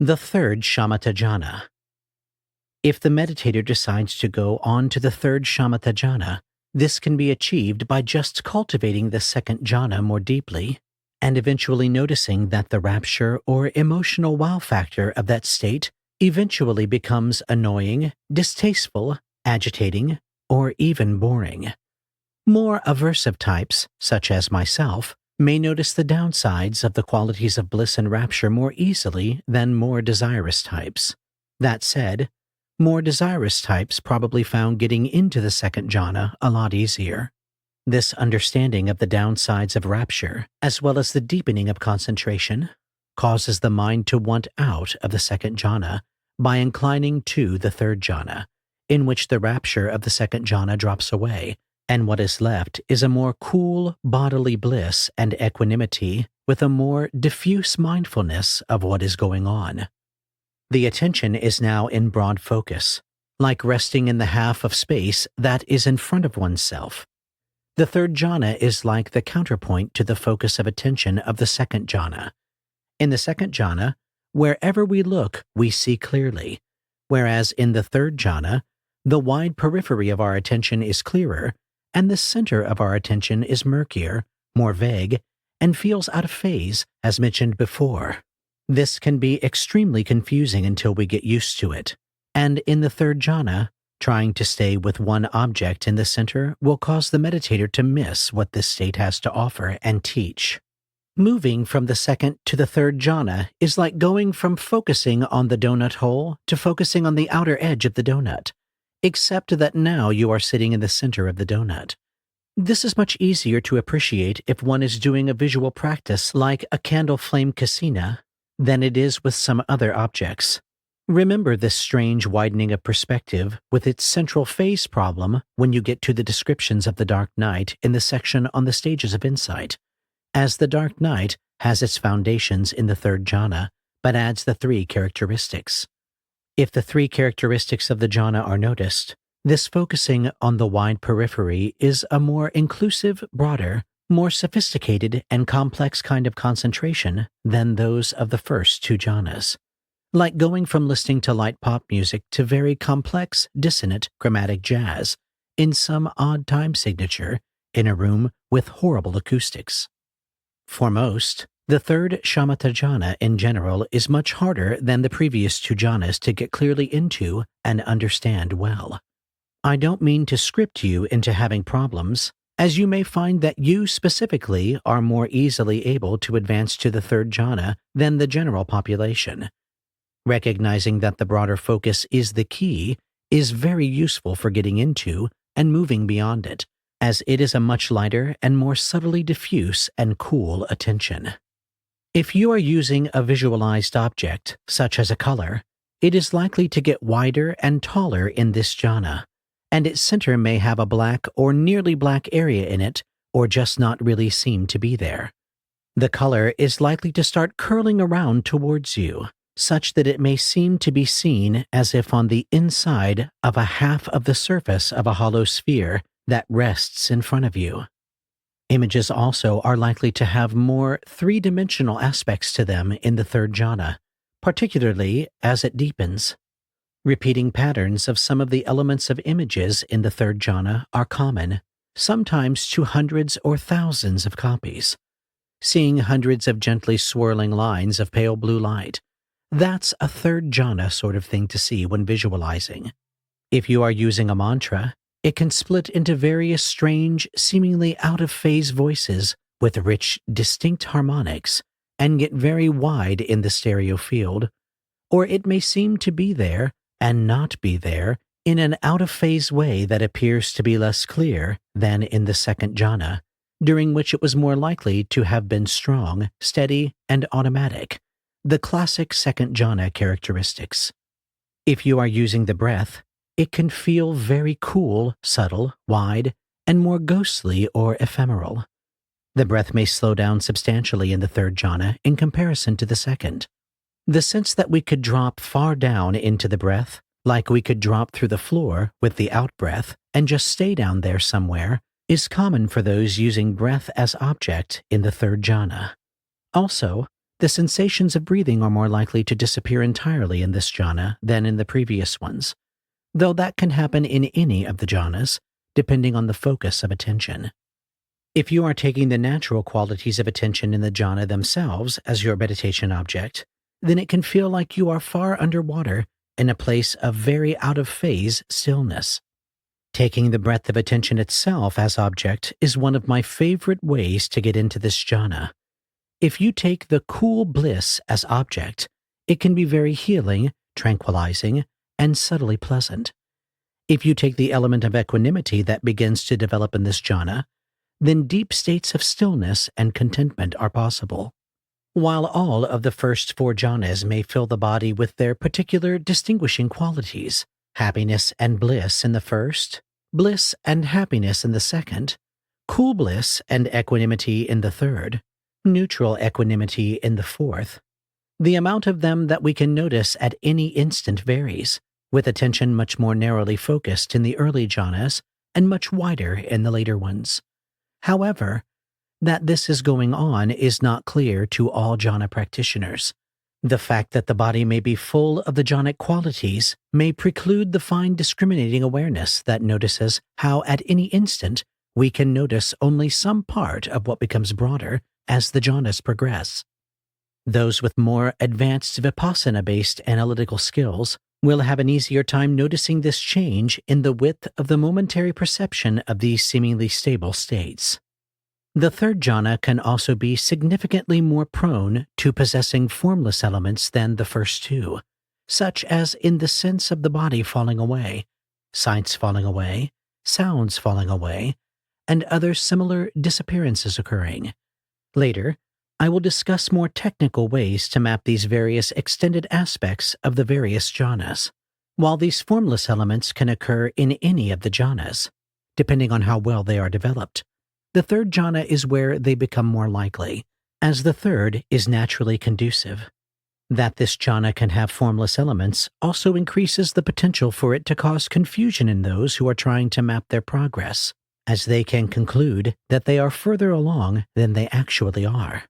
The third Shamatha jhana. If the meditator decides to go on to the third Shamatha jhana, this can be achieved by just cultivating the second jhana more deeply, and eventually noticing that the rapture or emotional wow factor of that state eventually becomes annoying, distasteful, agitating, or even boring. More aversive types, such as myself, may notice the downsides of the qualities of bliss and rapture more easily than more desirous types. That said, more desirous types probably found getting into the second jhana a lot easier. This understanding of the downsides of rapture, as well as the deepening of concentration, causes the mind to want out of the second jhana by inclining to the third jhana, in which the rapture of the second jhana drops away, and what is left is a more cool bodily bliss and equanimity with a more diffuse mindfulness of what is going on. The attention is now in broad focus, like resting in the half of space that is in front of oneself. The third jhana is like the counterpoint to the focus of attention of the second jhana. In the second jhana, wherever we look, we see clearly, whereas in the third jhana, the wide periphery of our attention is clearer, and the center of our attention is murkier, more vague, and feels out of phase, as mentioned before. This can be extremely confusing until we get used to it, and in the third jhana, trying to stay with one object in the center will cause the meditator to miss what this state has to offer and teach. Moving from the second to the third jhana is like going from focusing on the donut hole to focusing on the outer edge of the donut, except that now you are sitting in the center of the donut. This is much easier to appreciate if one is doing a visual practice like a candle flame kasina than it is with some other objects. Remember this strange widening of perspective with its central phase problem when you get to the descriptions of the dark night in the section on the stages of insight, as the dark night has its foundations in the third jhana, but adds the three characteristics. If the three characteristics of the jhana are noticed, this focusing on the wide periphery is a more inclusive, broader, more sophisticated and complex kind of concentration than those of the first two jhanas. Like going from listening to light pop music to very complex, dissonant, chromatic jazz in some odd time signature in a room with horrible acoustics. For most, the third Shamatha jhana in general is much harder than the previous two jhanas to get clearly into and understand well. I don't mean to script you into having problems, as you may find that you specifically are more easily able to advance to the third jhana than the general population. Recognizing that the broader focus is the key is very useful for getting into and moving beyond it, as it is a much lighter and more subtly diffuse and cool attention. If you are using a visualized object, such as a color, it is likely to get wider and taller in this jhana, and its center may have a black or nearly black area in it, or just not really seem to be there. The color is likely to start curling around towards you, such that it may seem to be seen as if on the inside of a half of the surface of a hollow sphere that rests in front of you. Images also are likely to have more three-dimensional aspects to them in the third jhana, particularly as it deepens. Repeating patterns of some of the elements of images in the third jhana are common, sometimes to hundreds or thousands of copies. Seeing hundreds of gently swirling lines of pale blue light, that's a third jhana sort of thing to see when visualizing. If you are using a mantra, it can split into various strange, seemingly out-of-phase voices with rich, distinct harmonics and get very wide in the stereo field, or it may seem to be there and not be there in an out-of-phase way that appears to be less clear than in the second jhana, during which it was more likely to have been strong, steady, and automatic, the classic second jhana characteristics. If you are using the breath, it can feel very cool, subtle, wide, and more ghostly or ephemeral. The breath may slow down substantially in the third jhana in comparison to the second. The sense that we could drop far down into the breath, like we could drop through the floor with the out-breath and just stay down there somewhere, is common for those using breath as object in the third jhana. Also, The sensations of breathing are more likely to disappear entirely in this jhana than in the previous ones, though that can happen in any of the jhanas, depending on the focus of attention. If you are taking the natural qualities of attention in the jhana themselves as your meditation object, then it can feel like you are far underwater in a place of very out-of-phase stillness. Taking the breadth of attention itself as object is one of my favorite ways to get into this jhana. If you take the cool bliss as object, it can be very healing, tranquilizing, and subtly pleasant. If you take the element of equanimity that begins to develop in this jhana, then deep states of stillness and contentment are possible. While all of the first 4 jhanas may fill the body with their particular distinguishing qualities, happiness and bliss in the first, bliss and happiness in the second, cool bliss and equanimity in the third, neutral equanimity in the fourth, the amount of them that we can notice at any instant varies, with attention much more narrowly focused in the early jhanas and much wider in the later ones. However, that this is going on is not clear to all jhana practitioners. The fact that the body may be full of the jhanic qualities may preclude the fine discriminating awareness that notices how at any instant we can notice only some part of what becomes broader as the jhanas progress. Those with more advanced vipassana-based analytical skills will have an easier time noticing this change in the width of the momentary perception of these seemingly stable states. The third jhana can also be significantly more prone to possessing formless elements than the first 2, such as in the sense of the body falling away, sights falling away, sounds falling away, and other similar disappearances occurring. Later, I will discuss more technical ways to map these various extended aspects of the various jhanas. While these formless elements can occur in any of the jhanas, depending on how well they are developed, the third jhana is where they become more likely, as the third is naturally conducive. That this jhana can have formless elements also increases the potential for it to cause confusion in those who are trying to map their progress, as they can conclude that they are further along than they actually are.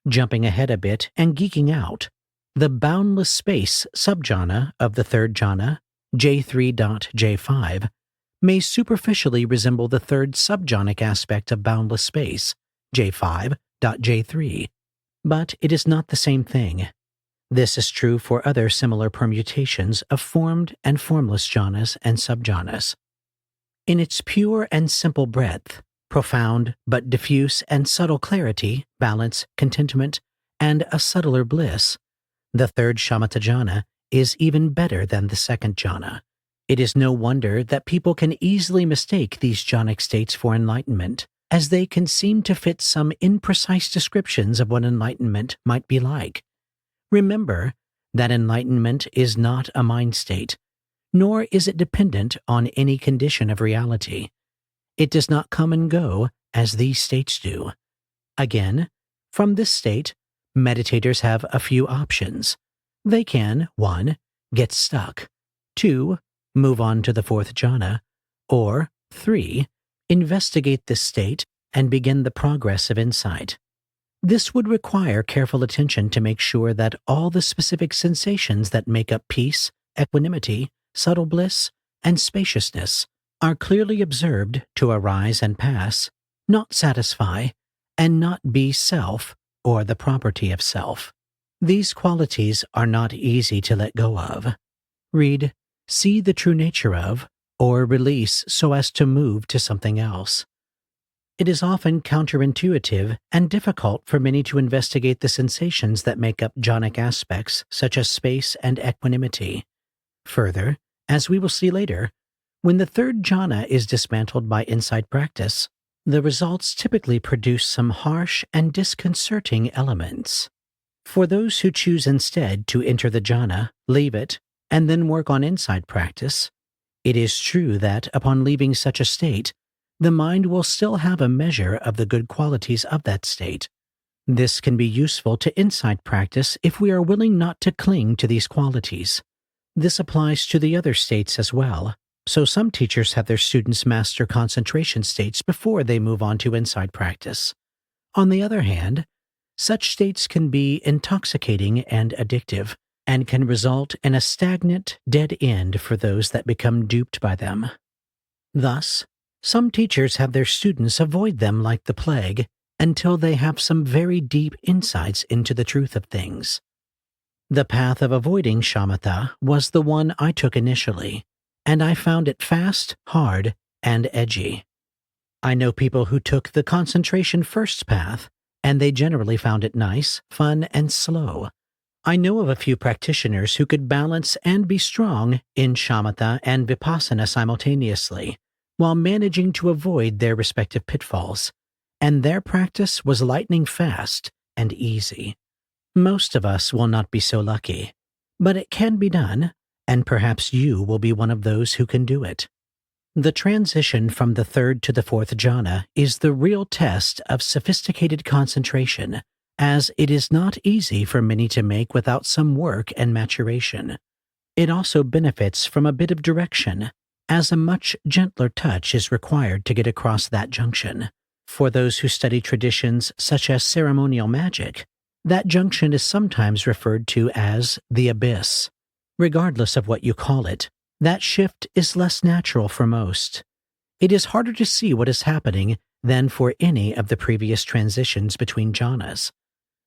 Jumping ahead a bit and geeking out, the boundless space subjhana of the third jhana, J3.J5, may superficially resemble the third subjhanic aspect of boundless space, J5.J3, but it is not the same thing. This is true for other similar permutations of formed and formless jhanas and subjhanas. In its pure and simple breadth, profound but diffuse and subtle clarity, balance, contentment, and a subtler bliss, the third Shamatha jhana is even better than the second jhana. It is no wonder that people can easily mistake these jhanic states for enlightenment, as they can seem to fit some imprecise descriptions of what enlightenment might be like. Remember that enlightenment is not a mind state, nor is it dependent on any condition of reality. It does not come and go as these states do. Again, from this state, meditators have a few options. They can, 1. Get stuck, 2. Move on to the fourth jhana, or 3. Investigate this state and begin the progress of insight. This would require careful attention to make sure that all the specific sensations that make up peace, equanimity, subtle bliss, and spaciousness are clearly observed to arise and pass, not satisfy, and not be self or the property of self. These qualities are not easy to let go of. Read, See the True Nature of, or Release so as to move to something else. It is often counterintuitive and difficult for many to investigate the sensations that make up jhanic aspects such as space and equanimity. Further, as we will see later, when the third jhana is dismantled by insight practice, the results typically produce some harsh and disconcerting elements. For those who choose instead to enter the jhana, leave it, and then work on insight practice, it is true that upon leaving such a state, the mind will still have a measure of the good qualities of that state. This can be useful to insight practice if we are willing not to cling to these qualities. This applies to the other states as well, so some teachers have their students master concentration states before they move on to insight practice. On the other hand, Such states can be intoxicating and addictive, and can result in a stagnant, dead end for those that become duped by them. Thus, some teachers have their students avoid them like the plague until they have some very deep insights into the truth of things. The path of avoiding shamatha was the one I took initially, and I found it fast, hard, and edgy. I know people who took the concentration first path, and they generally found it nice, fun, and slow. I know of a few practitioners who could balance and be strong in shamatha and vipassana simultaneously, while managing to avoid their respective pitfalls, and their practice was lightning fast and easy. Most of us will not be so lucky, but it can be done, and perhaps you will be one of those who can do it. The transition from the third to the fourth jhana is the real test of sophisticated concentration, as it is not easy for many to make without some work and maturation. It also benefits from a bit of direction, as a much gentler touch is required to get across that junction. For those who study traditions such as ceremonial magic, that junction is sometimes referred to as the abyss. Regardless of what you call it, that shift is less natural for most. It is harder to see what is happening than for any of the previous transitions between jhanas.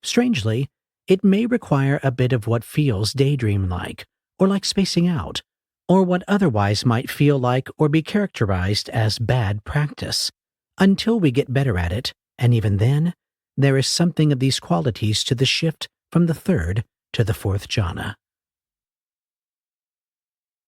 Strangely, it may require a bit of what feels daydream-like, or like spacing out, or what otherwise might feel like or be characterized as bad practice, until we get better at it, and even then, there is something of these qualities to the shift from the third to the fourth jhana.